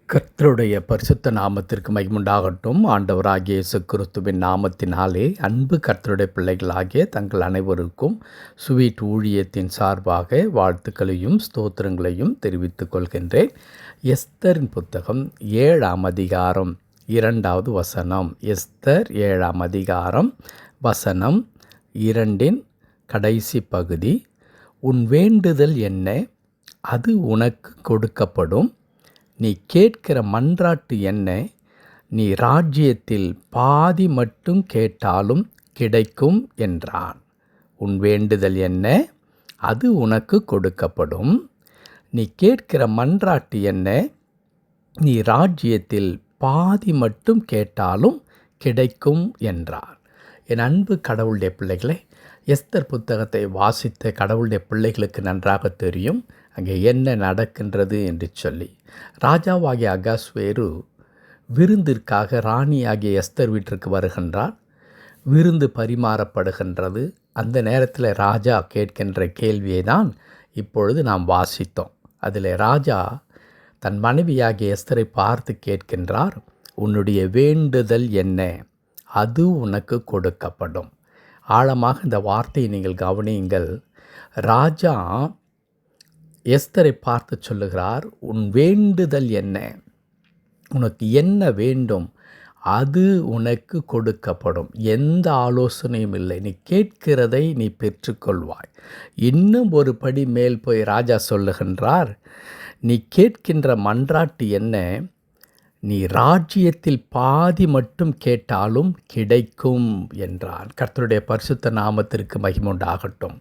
கர்த்தருடைய பரிசுத்த நாமத்திற்கு மகிமுண்டாகட்டும். ஆண்டவராகிய இயேசு கிறிஸ்துவின் நாமத்தினாலே அன்பு கர்த்தருடைய பிள்ளைகளாகிய தங்கள் அனைவருக்கும் ஸ்வீட் ஊழியத்தின் சார்பாக வாழ்த்துக்களையும் ஸ்தோத்திரங்களையும் தெரிவித்துக் கொள்கின்றேன். எஸ்தரின் புத்தகம் 7ஆம் அதிகாரம் 2வது வசனம். எஸ்தர் 7ஆம் அதிகாரம் வசனம் 2இன் கடைசி பகுதி. உன் வேண்டுதல் என்ன? அது உனக்கு கொடுக்கப்படும். நீ கேட்கிற மன்றாட்டு என்ன? நீ ராஜ்யத்தில் பாதி மட்டும் கேட்டாலும் கிடைக்கும் என்றான். உன் வேண்டுதல் என்ன? அது உனக்கு கொடுக்கப்படும். நீ கேட்கிற மன்றாட்டு என்ன? நீ ராஜ்யத்தில் பாதி மட்டும் கேட்டாலும் கிடைக்கும் என்றான். என் அன்பு கடவுளுடைய பிள்ளைகளே, எஸ்தர் புத்தகத்தை வாசித்த கடவுளுடைய பிள்ளைகளுக்கு நன்றாக தெரியும் அங்கே என்ன நடக்கின்றது என்று சொல்லி. ராஜாவாகிய அகாஸ்வேரு விருந்திற்காக ராணியாகிய எஸ்தர் வீட்டிற்கு வருகின்றார். விருந்து பரிமாறப்படுகின்றது. அந்த நேரத்தில் ராஜா கேட்கின்ற கேள்வியை தான் இப்பொழுது நாம் வாசித்தோம். அதில் ராஜா தன் மனைவியாகிய எஸ்தரை பார்த்து கேட்கின்றார், உன்னுடைய வேண்டுதல் என்ன? அது உனக்கு கொடுக்கப்படும். ஆழமாக இந்த வார்த்தையை நீங்கள் கவனியுங்கள். ராஜா எஸ்தரை பார்த்து சொல்லுகிறார், உன் வேண்டுதல் என்ன? உனக்கு என்ன வேண்டும்? அது உனக்கு கொடுக்கப்படும். எந்த ஆலோசனையும் இல்லை. நீ கேட்கிறதை நீ பெற்றுக்கொள்வாய். இன்னும் ஒரு படி மேல் போய் ராஜா சொல்லுகின்றார், நீ கேட்கின்ற மன்றாட்டு என்ன? நீ ராஜ்யத்தில் பாதி மட்டும் கேட்டாலும் கிடைக்கும் என்றான். கர்த்தருடைய பரிசுத்த நாமத்திற்கு மகிமுண்டாகட்டும்.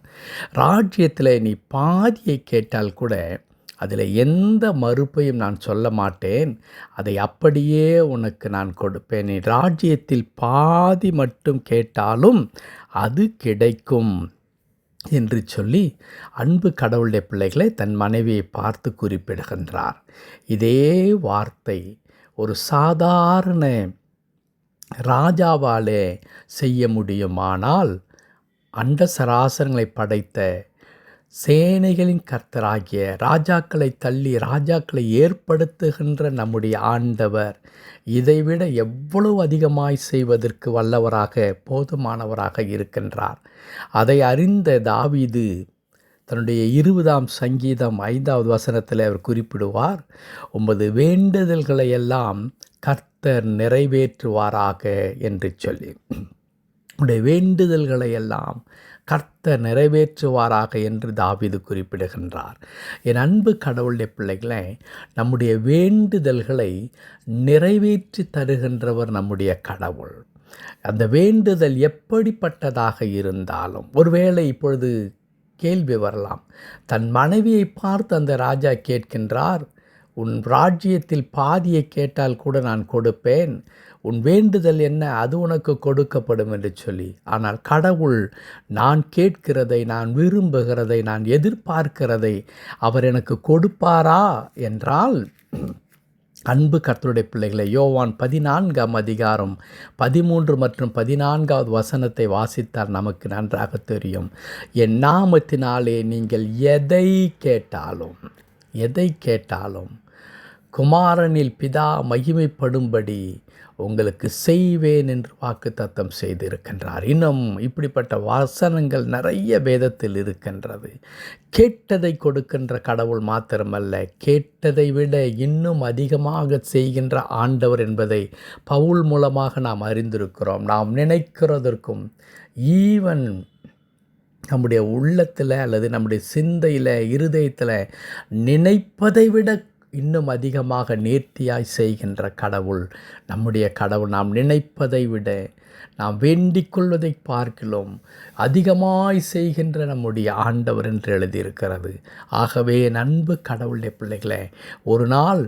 ராஜ்யத்தில் நீ பாதியை கேட்டால் கூட அதில் எந்த மறுப்பையும் நான் சொல்ல மாட்டேன். அதை அப்படியே உனக்கு நான் கொடுப்பேன். நீ ராஜ்யத்தில் பாதி மட்டும் கேட்டாலும் அது கிடைக்கும் என்று சொல்லி அன்பு கடவுளுடைய பிள்ளைகளை தன் மனைவியை பார்த்து குறிப்பிடுகின்றார். இதே வார்த்தை ஒரு சாதாரண ராஜாவாலே செய்ய முடியுமானால், அண்ட சராசரங்களை படைத்த சேனைகளின் கர்த்தராகிய ராஜாக்களை தள்ளி ராஜாக்களை ஏற்படுத்துகின்ற நம்முடைய ஆண்டவர் இதைவிட எவ்வளவு அதிகமாய் செய்வதற்கு வல்லவராக போதுமானவராக இருக்கின்றார். அதை அறிந்த தாவீது தன்னுடைய 20ஆம் சங்கீதம் 5வது வசனத்தில் அவர் குறிப்பிடுவார், உமது வேண்டுதல்களை எல்லாம் கர்த்தர் நிறைவேற்றுவாராக என்று சொல்லி. உடைய வேண்டுதல்களை எல்லாம் கர்த்தர் நிறைவேற்றுவாராக என்று தாவீது குறிப்பிடுகின்றார். என் அன்பு கடவுளுடைய பிள்ளைகளை, நம்முடைய வேண்டுதல்களை நிறைவேற்றி தருகின்றவர் நம்முடைய கடவுள். அந்த வேண்டுதல் எப்படிப்பட்டதாக இருந்தாலும், ஒருவேளை இப்பொழுது கேள்வி வரலாம். தன் மனைவியை பார்த்து அந்த ராஜா கேட்கின்றார், உன் ராஜ்யத்தில் பாதியை கேட்டால் கூட நான் கொடுப்பேன். உன் வேண்டுதல் என்ன? அது உனக்கு கொடுக்கப்படும் என்று சொல்லி. ஆனால் கடவுள் நான் கேட்கிறதை, நான் விரும்புகிறதை, நான் எதிர்பார்க்கிறதை அவர் எனக்கு கொடுப்பாரா என்றால், அன்பு கர்த்தருடைய பிள்ளைகளை, யோவான் 14ஆம் அதிகாரம் 13 மற்றும் 14வது வசனத்தை வாசித்தால் நமக்கு நன்றாக தெரியும். என் நாமத்தினாலே நீங்கள் எதை கேட்டாலும் குமாரனில் பிதா மகிமைப்படும்படி உங்களுக்கு செய்வேன் என்று வாக்குத்தத்தம் செய்திருக்கின்றார். இன்னும் இப்படிப்பட்ட வசனங்கள் நிறைய வேதத்தில் இருக்கின்றது. கேட்டதை கொடுக்கின்ற கடவுள் மாத்திரமல்ல, கேட்டதை விட இன்னும் அதிகமாக செய்கின்ற ஆண்டவர் என்பதை பவுல் மூலமாக நாம் அறிந்திருக்கிறோம். நாம் நினைக்கிறதற்கும் ஈவன் நம்முடைய உள்ளத்தில் அல்லது நம்முடைய சிந்தையில், இருதயத்தில் நினைப்பதை விட இன்னும் அதிகமாக நேர்த்தியாய் செய்கின்ற கடவுள் நம்முடைய கடவுள். நாம் நினைப்பதை விட, நாம் வேண்டிக் கொள்வதை பார்க்கிறோம் அதிகமாய் செய்கின்ற நம்முடைய ஆண்டவர் என்று எழுதியிருக்கிறது. ஆகவே என் அன்பு கடவுளுடைய பிள்ளைகளே, ஒரு நாள்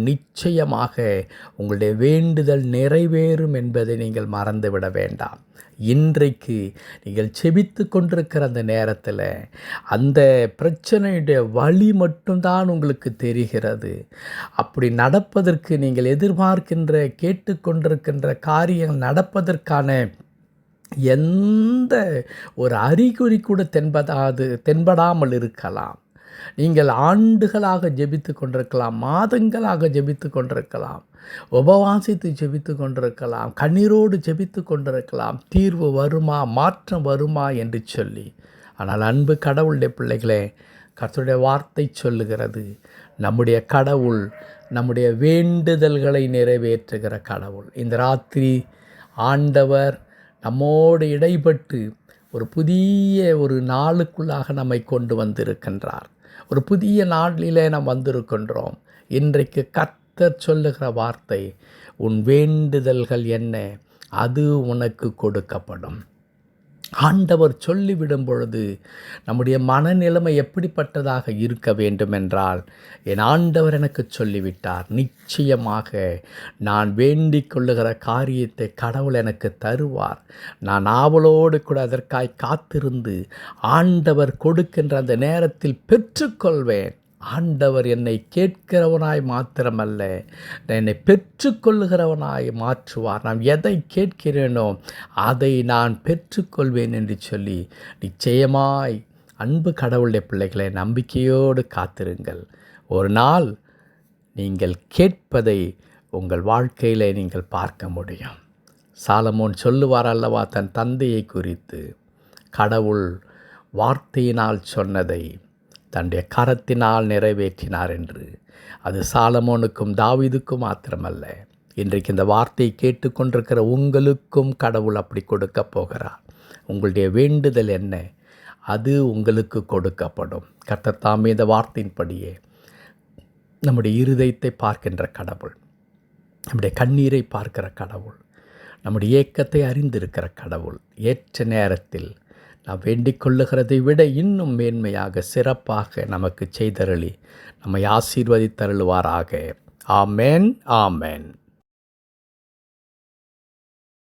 நிச்சயமாக உங்களுடைய வேண்டுதல் நிறைவேறும் என்பதை நீங்கள் மறந்துவிட வேண்டாம். இன்றைக்கு நீங்கள் செபித்து கொண்டிருக்கிற அந்த நேரத்தில் அந்த பிரச்சனையுடைய வழி மட்டும்தான் உங்களுக்கு தெரிகிறது. அப்படி நடப்பதற்கு நீங்கள் எதிர்பார்க்கின்ற, கேட்டுக்கொண்டிருக்கின்ற காரியங்கள் நடப்பதற்கான எந்த ஒரு அறிகுறி கூட தென்படாமல் இருக்கலாம். நீங்கள் ஆண்டுகளாக ஜெபித்து கொண்டிருக்கலாம், மாதங்களாக ஜெபித்து கொண்டிருக்கலாம், உபவாசித்து ஜெபித்து கொண்டிருக்கலாம், கண்ணீரோடு ஜெபித்து கொண்டிருக்கலாம், தீர்வு வருமா, மாற்றம் வருமா என்று சொல்லி. ஆனால் அன்பு கடவுளுடைய பிள்ளைகளே, கர்த்தருடைய வார்த்தை சொல்லுகிறது, நம்முடைய கடவுள் நம்முடைய வேண்டுதல்களை நிறைவேற்றுகிற கடவுள். இந்த ராத்திரி ஆண்டவர் நம்மோடு இடைப்பட்டு ஒரு புதிய நாளுக்குள்ளாக நம்மை கொண்டு வந்திருக்கின்றார். ஒரு புதிய நாளிலே நாம் வந்திருக்கின்றோம். இன்றைக்கு கர்த்தர் சொல்லுகிற வார்த்தை, உன் வேண்டுதல்கள் என்ன, அது உனக்கு கொடுக்கப்படும். ஆண்டவர் சொல்லிவிடும் பொழுது நம்முடைய மனநிலைமை எப்படிப்பட்டதாக இருக்க வேண்டும் என்றால், என் ஆண்டவர் எனக்கு சொல்லிவிட்டார், நிச்சயமாக நான் வேண்டிக் கொள்ளுகிற காரியத்தை கடவுள் எனக்கு தருவார். நான் ஆவலோடு கூட அதற்காய் காத்திருந்து ஆண்டவர் கொடுக்கின்ற அந்த நேரத்தில் பெற்றுக்கொள்வேன். ஆண்டவர் என்னை கேட்கிறவனாய் மாத்திரமல்ல, என்னை பெற்றுக்கொள்ளுகிறவனாய் மாற்றுவார். நான் எதை கேட்கிறேனோ அதை நான் பெற்றுக்கொள்வேன் என்று சொல்லி நிச்சயமாய் அன்பு கடவுளுடைய பிள்ளைகளை நம்பிக்கையோடு காத்திருங்கள். ஒரு நாள் நீங்கள் கேட்பதை உங்கள் வாழ்க்கையில் நீங்கள் பார்க்க முடியும். சாலமோன் சொல்லுவார் அல்லவா தன் தந்தையை குறித்து, கடவுள் வார்த்தையினால் சொன்னதை தன்னுடைய கரத்தினால் நிறைவேற்றினார் என்று. அது சாலமோனுக்கும் தாவீதுக்கும் மாத்திரமல்ல, இன்றைக்கு இந்த வார்த்தையை கேட்டுக்கொண்டிருக்கிற உங்களுக்கும் கடவுள் அப்படி கொடுக்க போகிறார். உங்களுடைய வேண்டுதல் என்ன, அது உங்களுக்கு கொடுக்கப்படும். கர்த்தர் தாமே இந்த வார்த்தையின்படியே நம்முடைய இருதயத்தை பார்க்கின்ற கடவுள், நம்முடைய கண்ணீரை பார்க்கிற கடவுள், நம்முடைய ஏக்கத்தை அறிந்திருக்கிற கடவுள், ஏற்ற நேரத்தில் நாம் வேண்டிக் கொள்ளுகிறதை விட இன்னும் மேன்மையாக சிறப்பாக நமக்கு செய்தருளி நம்மை ஆசீர்வதித்தருளுவாராக. ஆமென், ஆமென்.